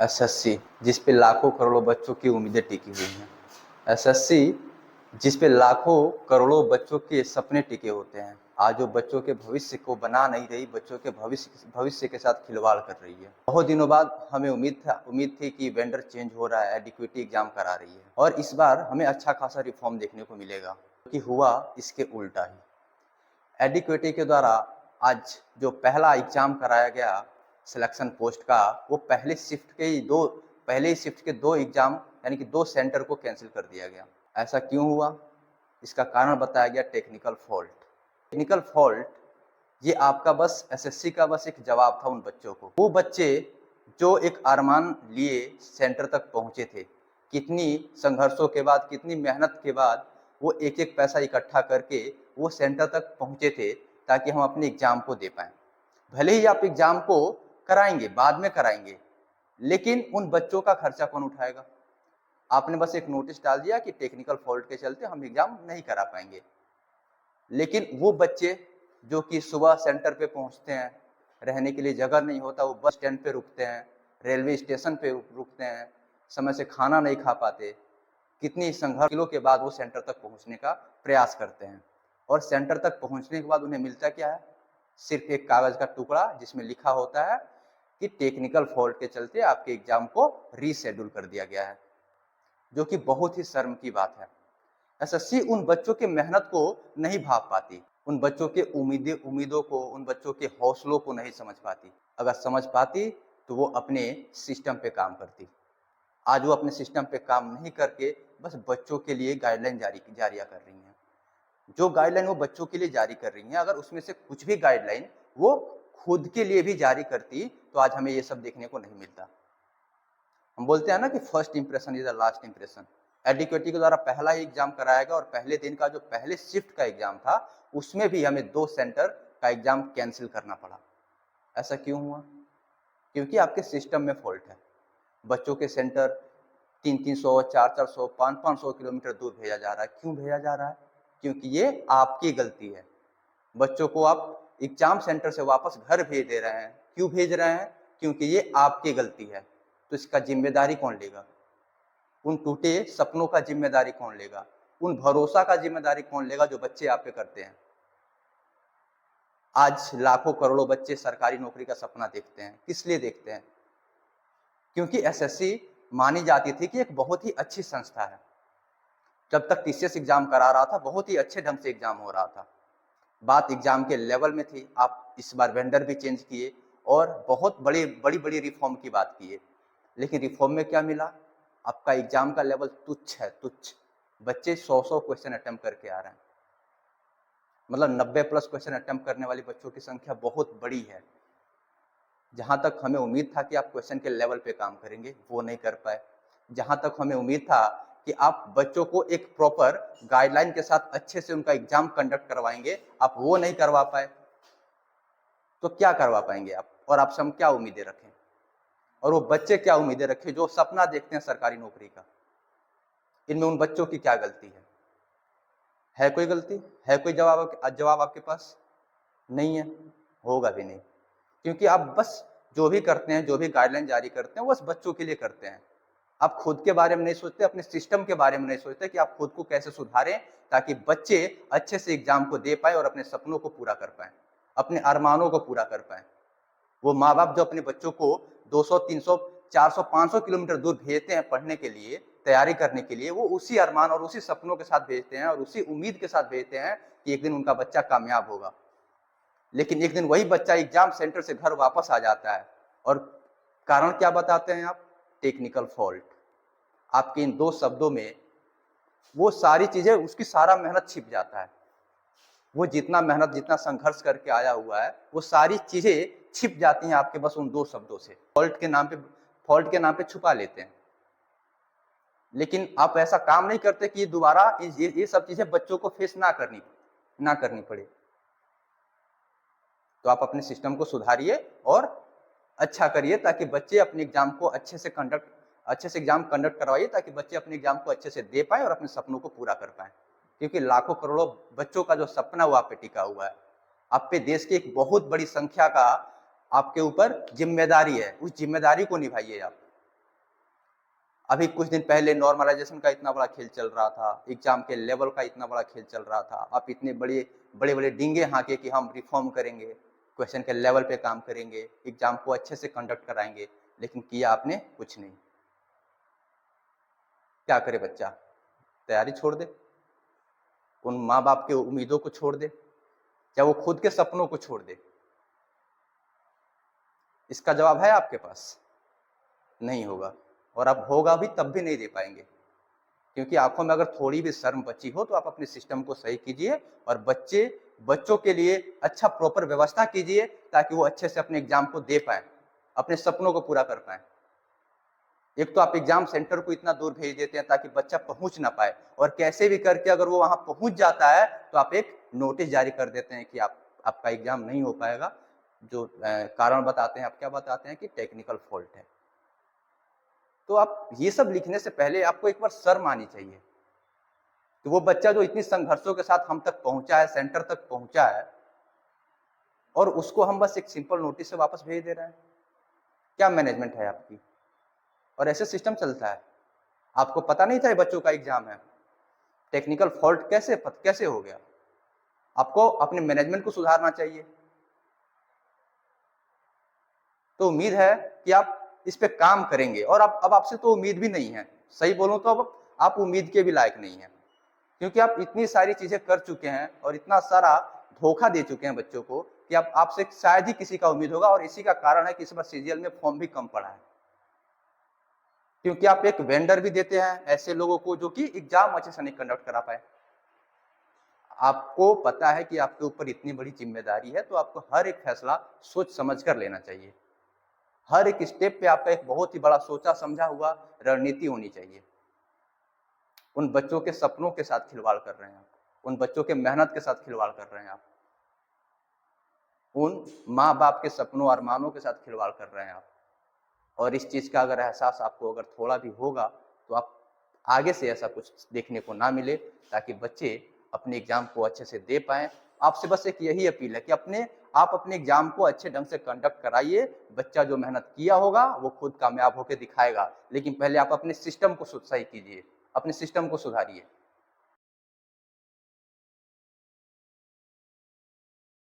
SSC जिस पे लाखों करोड़ों बच्चों की उम्मीदें टिकी हुई हैं। एसएससी जिस पे लाखों करोड़ों बच्चों के सपने टिके होते हैं, आज वो बच्चों के भविष्य को बना नहीं रही, बच्चों के भविष्य के साथ खिलवाड़ कर रही है। बहुत दिनों बाद हमें उम्मीद थी कि वेंडर चेंज हो रहा है, एडिक्विटी एग्जाम करा रही है और इस बार हमें अच्छा खासा रिफॉर्म देखने को मिलेगा, कि हुआ इसके उल्टा ही। एडिक्विटी के द्वारा आज जो पहला एग्जाम कराया गया सिलेक्शन पोस्ट का, वो पहले शिफ्ट के दो एग्जाम यानी कि 2 सेंटर को कैंसिल कर दिया गया। ऐसा क्यों हुआ? इसका कारण बताया गया टेक्निकल फॉल्ट। ये आपका बस एसएससी का बस एक जवाब था उन बच्चों को। वो बच्चे जो एक अरमान लिए सेंटर तक पहुंचे थे, कितनी संघर्षों के बाद, कितनी मेहनत के बाद वो एक एक पैसा इकट्ठा करके वो सेंटर तक पहुंचे थे ताकि हम अपने एग्जाम को दे पाएं। भले ही आप एग्जाम को कराएंगे, बाद में कराएंगे, लेकिन उन बच्चों का खर्चा कौन उठाएगा? आपने बस एक नोटिस डाल दिया कि टेक्निकल फॉल्ट के चलते हम एग्जाम नहीं करा पाएंगे, लेकिन वो बच्चे जो कि सुबह सेंटर पे पहुंचते हैं, रहने के लिए जगह नहीं होता, वो बस स्टैंड पे रुकते हैं, रेलवे स्टेशन पे रुकते हैं, समय से खाना नहीं खा पाते, कितनी संघर्षों के बाद वो सेंटर तक पहुंचने का प्रयास करते हैं और सेंटर तक पहुंचने के बाद उन्हें मिलता क्या है? सिर्फ एक कागज का टुकड़ा जिसमें लिखा होता है कि टेक्निकल फॉल्ट के चलते आपके एग्जाम को रीशेड्यूल कर दिया गया है, जो कि बहुत ही शर्म की बात है। एसएससी उन बच्चों के मेहनत को नहीं भाप पाती, उन बच्चों के उम्मीदों को, उन बच्चों के हौसलों को नहीं समझ पाती। अगर समझ पाती तो वो अपने सिस्टम पे काम करती। आज वो अपने सिस्टम पे काम नहीं करके बस बच्चों के लिए गाइडलाइन जारिया कर रही हैं। जो गाइडलाइन वो बच्चों के लिए जारी कर रही हैं, अगर उसमें से कुछ भी गाइडलाइन वो खुद के लिए भी जारी करती तो आज हमें ये सब देखने को नहीं मिलता। हम बोलते हैं ना कि first impression is the last impression. एडिक्विटी के द्वारा पहला ही एग्जाम कराया गया और पहले दिन का जो पहले शिफ्ट का एग्जाम था, उसमें भी हमें 2 सेंटर का एग्जाम कैंसिल करना पड़ा। ऐसा क्यों हुआ? क्योंकि आपके सिस्टम में फॉल्ट है। बच्चों के सेंटर 300-300, 400-400, 500-500 किलोमीटर दूर भेजा जा रहा है। क्यों भेजा जा रहा है? क्योंकि ये आपकी गलती है। बच्चों को आप एग्जाम सेंटर से वापस घर भेज दे रहे हैं। क्यों भेज रहे हैं? क्योंकि ये आपकी गलती है। तो इसका जिम्मेदारी कौन लेगा? उन टूटे सपनों का जिम्मेदारी कौन लेगा? उन भरोसा का जिम्मेदारी कौन लेगा जो बच्चे आप पे करते हैं? आज लाखों करोड़ों बच्चे सरकारी नौकरी का सपना देखते हैं। किस लिए देखते हैं? क्योंकि एसएससी मानी जाती थी कि एक बहुत ही अच्छी संस्था है। जब तक टीसीएस एग्जाम करा रहा था, बहुत ही अच्छे ढंग से एग्जाम हो रहा था। बात एग्जाम के लेवल में थी। आप इस बार वेंडर भी चेंज किए और बहुत बड़ी रिफॉर्म की बात किए, लेकिन रिफॉर्म में क्या मिला? आपका एग्जाम का लेवल तुच्छ है, तुच्छ। बच्चे 100 क्वेश्चन अटेम्प्ट करके आ रहे हैं, मतलब 90+ क्वेश्चन अटेम्प्ट करने वाले बच्चों की संख्या बहुत बड़ी है। जहां तक हमें उम्मीद था कि आप क्वेश्चन के लेवल पे काम करेंगे, वो नहीं कर पाए। जहां तक हमें उम्मीद था कि आप बच्चों को एक प्रॉपर गाइडलाइन के साथ अच्छे से उनका एग्जाम कंडक्ट करवाएंगे, आप वो नहीं करवा पाए। तो क्या करवा पाएंगे आप? और आपसे हम क्या उम्मीदें रखें? और वो बच्चे क्या उम्मीदें रखें जो सपना देखते हैं सरकारी नौकरी का? इनमें उन बच्चों की क्या गलती है? कोई गलती? है कोई जवाब आपके पास? नहीं है, होगा भी नहीं। क्योंकि आप बस जो भी करते हैं, जो भी गाइडलाइन जारी करते हैं, वो बस बच्चों के लिए करते हैं। आप खुद के बारे में नहीं सोचते, अपने सिस्टम के बारे में नहीं सोचते कि आप खुद को कैसे सुधारें ताकि बच्चे अच्छे से एग्जाम को दे पाए और अपने सपनों को पूरा कर पाए, अपने अरमानों को पूरा कर पाए। वो माँ बाप जो अपने बच्चों को 200, 300, 400, 500 किलोमीटर दूर भेजते हैं पढ़ने के लिए, तैयारी करने के लिए, वो उसी अरमान और उसी सपनों के साथ भेजते हैं और उसी उम्मीद के साथ भेजते हैं कि एक दिन उनका बच्चा कामयाब होगा। लेकिन एक दिन वही बच्चा एग्जाम सेंटर से घर वापस आ जाता है और कारण क्या बताते हैं आप? Technical fault. आपके इन 2 शब्दों में वो सारी चीजें, उसकी सारा मेहनत छिप जाता है। वो जितना मेहनत, जितना संघर्ष करके आया हुआ है, वो सारी चीजें छिप जाती हैं आपके बस उन 2 शब्दों से। फॉल्ट के नाम पे छुपा लेते हैं। लेकिन आप ऐसा काम नहीं करते कि दोबारा ये सब चीजें बच्चों को फेस ना करनी पड़े। तो आप अपने सिस्टम को सुधारिए और अच्छा करिए ताकि बच्चे अपने एग्जाम को अच्छे से एग्जाम कंडक्ट करवाइए ताकि बच्चे अपने एग्जाम को अच्छे से दे पाए और अपने सपनों को पूरा कर पाए। क्योंकि लाखों करोड़ों बच्चों का जो सपना वो आप पे टिका हुआ है, आप पे देश की एक बहुत बड़ी संख्या का आपके ऊपर जिम्मेदारी है। उस जिम्मेदारी को निभाइए आप। अभी कुछ दिन पहले नॉर्मलाइजेशन का इतना बड़ा खेल चल रहा था, एग्जाम के लेवल का इतना बड़ा खेल चल रहा था, आप इतने बड़े बड़े बड़े डींगे हाँके कि हम रिफॉर्म करेंगे, क्वेश्चन के लेवल पे काम करेंगे, एग्जाम को अच्छे से कंडक्ट कराएंगे, लेकिन किया आपने कुछ नहीं। क्या करे बच्चा? तैयारी छोड़ दे, उन माँ बाप के उम्मीदों को छोड़ दे, या वो खुद के सपनों को छोड़ दे? इसका जवाब है आपके पास? नहीं होगा, और अब होगा भी तब भी नहीं दे पाएंगे, क्योंकि आंखों में अगर थोड़ी भी शर्म बची हो तो आप अपने सिस्टम को सही कीजिए और बच्चों के लिए अच्छा प्रॉपर व्यवस्था कीजिए, ताकि वो अच्छे से अपने एग्जाम को दे पाए, अपने सपनों को पूरा कर पाए। एक तो आप एग्जाम सेंटर को इतना दूर भेज देते हैं ताकि बच्चा पहुंच ना पाए, और कैसे भी करके अगर वो वहां पहुंच जाता है तो आप एक नोटिस जारी कर देते हैं कि आपका एग्जाम नहीं हो पाएगा। जो कारण बताते हैं, आप क्या बताते हैं कि टेक्निकल फॉल्ट है। तो आप ये सब लिखने से पहले आपको एक बार शर्म आनी चाहिए कि वो बच्चा जो इतनी संघर्षों के साथ हम तक पहुंचा है, सेंटर तक पहुंचा है, और उसको हम बस एक सिंपल नोटिस से वापस भेज दे रहे हैं। क्या मैनेजमेंट है आपकी? और ऐसे सिस्टम चलता है। आपको पता नहीं था ये बच्चों का एग्जाम है? टेक्निकल फॉल्ट कैसे हो गया? आपको अपने मैनेजमेंट को सुधारना चाहिए। तो उम्मीद है कि आप इस पे काम करेंगे, और अब आपसे तो उम्मीद भी नहीं है। सही बोलूं तो अब आप उम्मीद के भी लायक नहीं है, क्योंकि आप इतनी सारी चीजें कर चुके हैं और इतना सारा धोखा दे चुके हैं बच्चों को कि आप आपसे शायद ही किसी का उम्मीद होगा। और इसी का कारण है कि इस बार सीजीएल में फॉर्म भी कम पड़ा है, क्योंकि आप एक वेंडर भी देते हैं ऐसे लोगों को जो कि एग्जाम अच्छे से नहीं कंडक्ट करा पाए। आपको पता है कि आपके ऊपर इतनी बड़ी जिम्मेदारी है, तो आपको हर एक फैसला सोच समझ कर लेना चाहिए। हर एक स्टेप पे आपका एक बहुत ही बड़ा सोचा समझा हुआ रणनीति होनी चाहिए। उन बच्चों के सपनों के साथ खिलवाड़ कर रहे हैं आप, उन बच्चों के मेहनत के साथ खिलवाड़ कर रहे हैं आप, उन माँ बाप के सपनों अरमानों के साथ खिलवाड़ कर रहे हैं आप। और इस चीज का अगर एहसास आपको अगर थोड़ा भी होगा तो आप आगे से ऐसा कुछ देखने को ना मिले, ताकि बच्चे अपने एग्जाम को अच्छे से दे पाएं। आपसे बस एक यही अपील है कि आप अपने एग्जाम को अच्छे ढंग से कंडक्ट कराइए। बच्चा जो मेहनत किया होगा वो खुद कामयाब होकर दिखाएगा, लेकिन पहले आप अपने सिस्टम को सही कीजिए, अपने सिस्टम को सुधारिए।